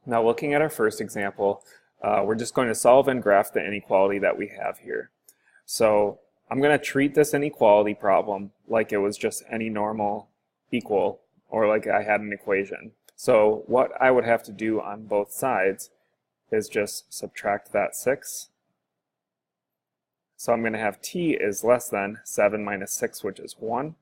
Now looking at our first example, we're just going to solve and graph the inequality that we have here. So I'm going to treat this inequality problem like it was just any normal equal, or like I had an equation. So what I would have to do on both sides is just subtract that 6. So I'm going to have t is less than 7 minus 6, which is 1.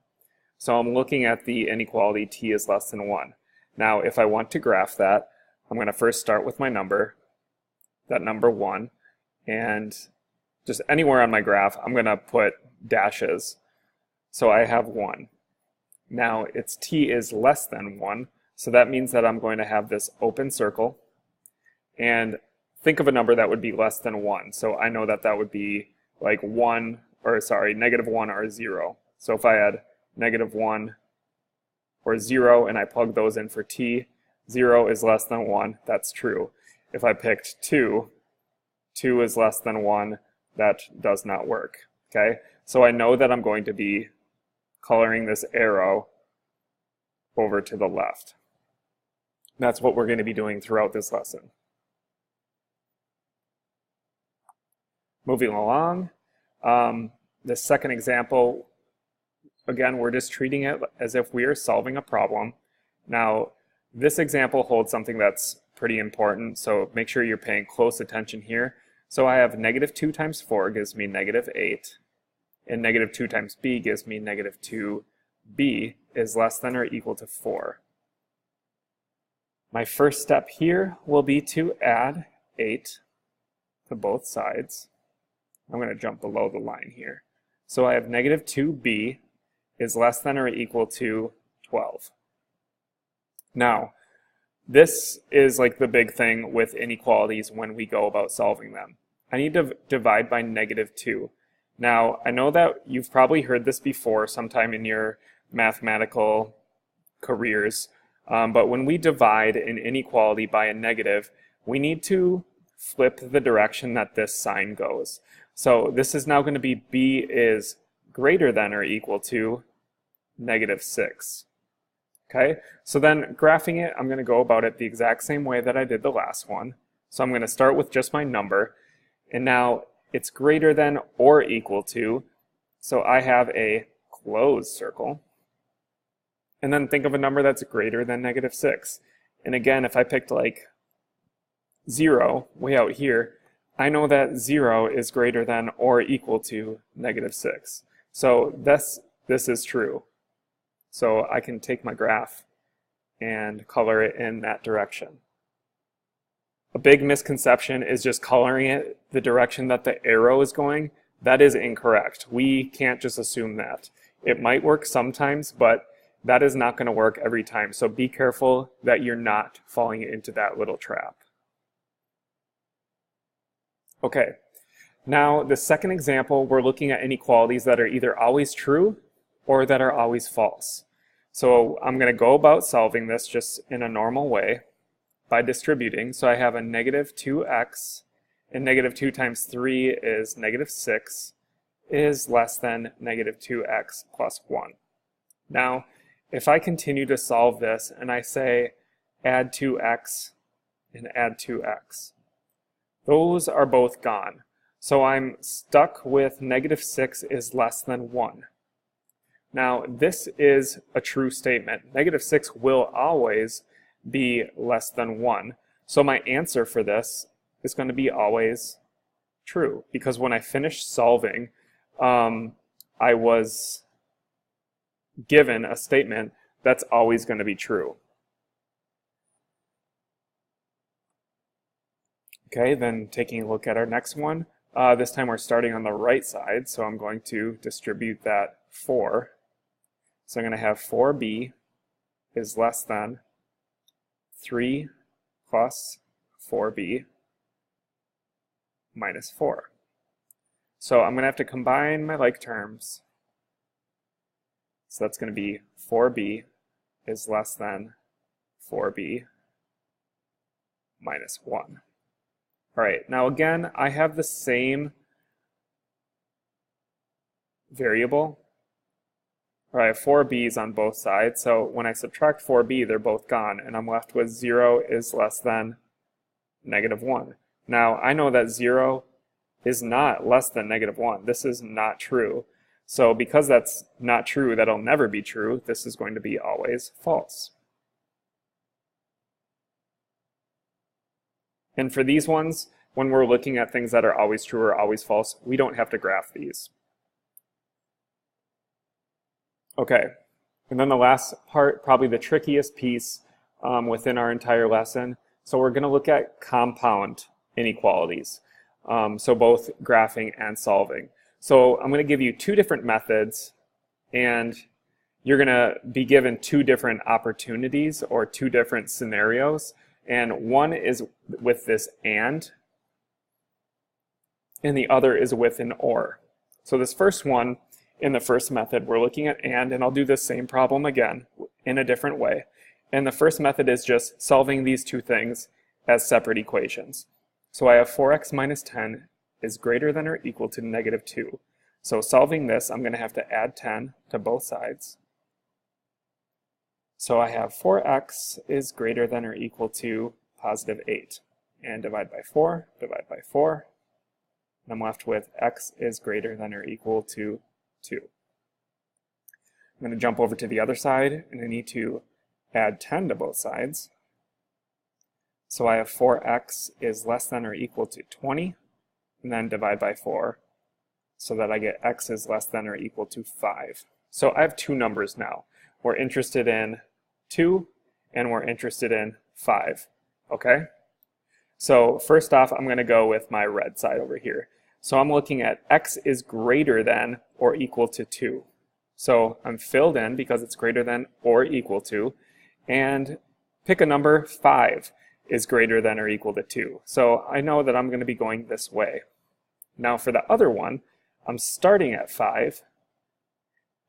So I'm looking at the inequality t is less than 1. Now if I want to graph that, I'm going to first start with my number, that number 1, and just anywhere on my graph I'm going to put dashes. So I have 1. Now its t is less than 1, so that means that I'm going to have this open circle, and think of a number that would be less than 1. So I know that that would be like -1 or 0. So if I had -1 or 0 and I plug those in for t, 0 is less than 1, that's true. If I picked 2, 2 is less than 1, that does not work. Okay, so I know that I'm going to be coloring this arrow over to the left. That's what we're going to be doing throughout this lesson. Moving along, the second example, again, we're just treating it as if we are solving a problem. Now, this example holds something that's pretty important, so make sure you're paying close attention here. So I have -2 times 4 gives me -8, and -2 times b gives me -2b is less than or equal to 4. My first step here will be to add 8 to both sides. I'm going to jump below the line here. So I have -2b is less than or equal to 12. Now, this is like the big thing with inequalities when we go about solving them. I need to divide by -2. Now, I know that you've probably heard this before sometime in your mathematical careers, but when we divide an inequality by a negative, we need to flip the direction that this sign goes. So this is now going to be b is greater than or equal to -6. Okay, so then graphing it, I'm going to go about it the exact same way that I did the last one. So I'm going to start with just my number, and now it's greater than or equal to, so I have a closed circle. And then think of a number that's greater than -6. And again, if I picked like 0 way out here, I know that 0 is greater than or equal to -6. So this is true. So I can take my graph and color it in that direction. A big misconception is just coloring it the direction that the arrow is going. That is incorrect. We can't just assume that. It might work sometimes, but that is not going to work every time. So be careful that you're not falling into that little trap. Okay, now the second example, we're looking at inequalities that are either always true or that are always false. So I'm going to go about solving this just in a normal way by distributing. So I have a -2x, and -2 times 3 is -6, is less than -2x plus 1. Now, if I continue to solve this and I say add 2x and add 2x, those are both gone. So I'm stuck with -6 is less than 1. Now, this is a true statement. -6 will always be less than 1. So my answer for this is going to be always true, because when I finished solving, I was given a statement that's always going to be true. Okay, then taking a look at our next one, this time we're starting on the right side, so I'm going to distribute that 4. So I'm going to have 4b is less than 3 plus 4b minus 4. So I'm going to have to combine my like terms. So that's going to be 4b is less than 4b minus 1. All right, now again, I have the same variable. All right, I have 4b's on both sides, so when I subtract 4b, they're both gone, and I'm left with 0 is less than -1. Now, I know that 0 is not less than -1. This is not true. So because that's not true, that'll never be true, this is going to be always false. And for these ones, when we're looking at things that are always true or always false, we don't have to graph these. Okay, and then the last part, probably the trickiest piece within our entire lesson. So we're going to look at compound inequalities. So both graphing and solving. So I'm going to give you two different methods, and you're going to be given two different opportunities or two different scenarios. And one is with this and the other is with an or. So this first one, in the first method, we're looking at and I'll do the same problem again in a different way. And the first method is just solving these two things as separate equations. So I have 4x minus 10 is greater than or equal to -2. So solving this, I'm going to have to add 10 to both sides. So I have 4x is greater than or equal to +8. And divide by 4, divide by 4. And I'm left with x is greater than or equal to 2. I'm going to jump over to the other side, and I need to add 10 to both sides. So I have 4x is less than or equal to 20, and then divide by 4, so that I get x is less than or equal to 5. So I have two numbers now. We're interested in 2, and we're interested in 5. Okay? So first off, I'm going to go with my red side over here. So I'm looking at x is greater than or equal to 2. So I'm filled in because it's greater than or equal to, and pick a number. 5 is greater than or equal to 2. So I know that I'm going to be going this way. Now for the other one, I'm starting at 5,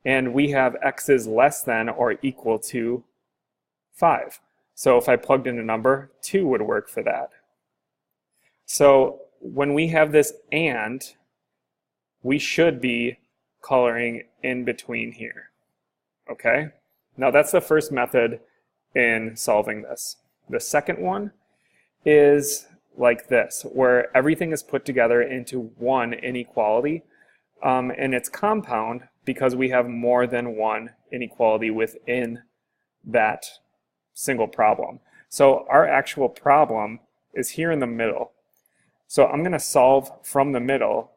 and we have x is less than or equal to 5. So if I plugged in a number, 2 would work for that. So when we have this and, we should be coloring in between here. Okay? Now that's the first method in solving this. The second one is like this, where everything is put together into one inequality, and it's compound because we have more than one inequality within that single problem. So our actual problem is here in the middle. So I'm going to solve from the middle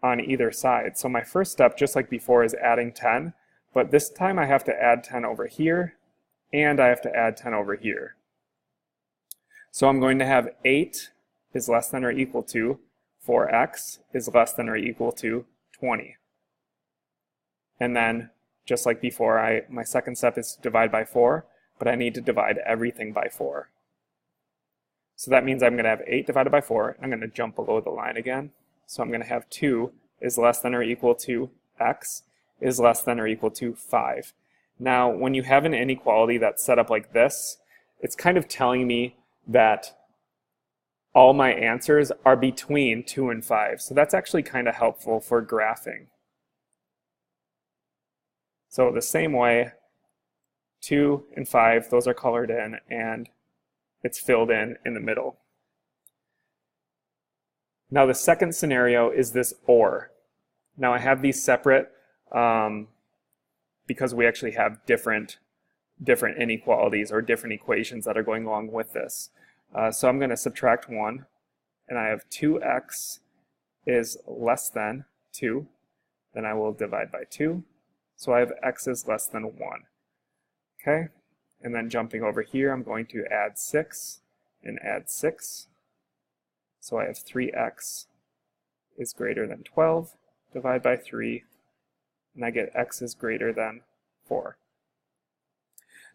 on either side. So my first step, just like before, is adding 10, but this time I have to add 10 over here, and I have to add 10 over here. So I'm going to have 8 is less than or equal to 4x is less than or equal to 20. And then, just like before, my second step is to divide by 4, but I need to divide everything by 4. So that means I'm going to have 8 divided by 4. I'm going to jump below the line again. So I'm going to have 2 is less than or equal to x is less than or equal to 5. Now, when you have an inequality that's set up like this, it's kind of telling me that all my answers are between 2 and 5. So that's actually kind of helpful for graphing. So the same way, 2 and 5, those are colored in, and it's filled in the middle. Now the second scenario is this or. Now I have these separate because we actually have different inequalities or different equations that are going along with this. So I'm going to subtract 1, and I have 2x is less than 2. Then I will divide by 2. So I have x is less than 1. Okay? And then jumping over here, I'm going to add 6 and add 6. So I have 3x is greater than 12. Divide by 3, and I get x is greater than 4.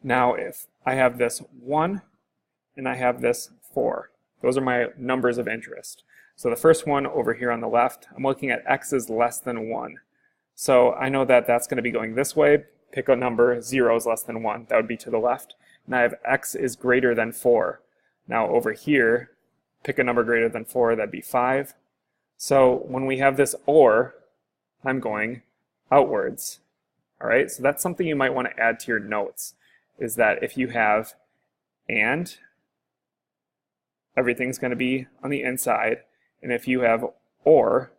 Now if I have this 1 and I have this 4, those are my numbers of interest. So the first one over here on the left, I'm looking at x is less than 1. So I know that that's going to be going this way. Pick a number, 0 is less than 1. That would be to the left. And I have x is greater than 4. Now over here, pick a number greater than 4, that'd be 5. So when we have this or, I'm going outwards. All right, so that's something you might want to add to your notes, is that if you have and everything's going to be on the inside. And if you have or,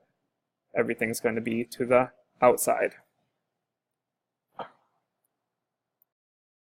everything's going to be to the outside.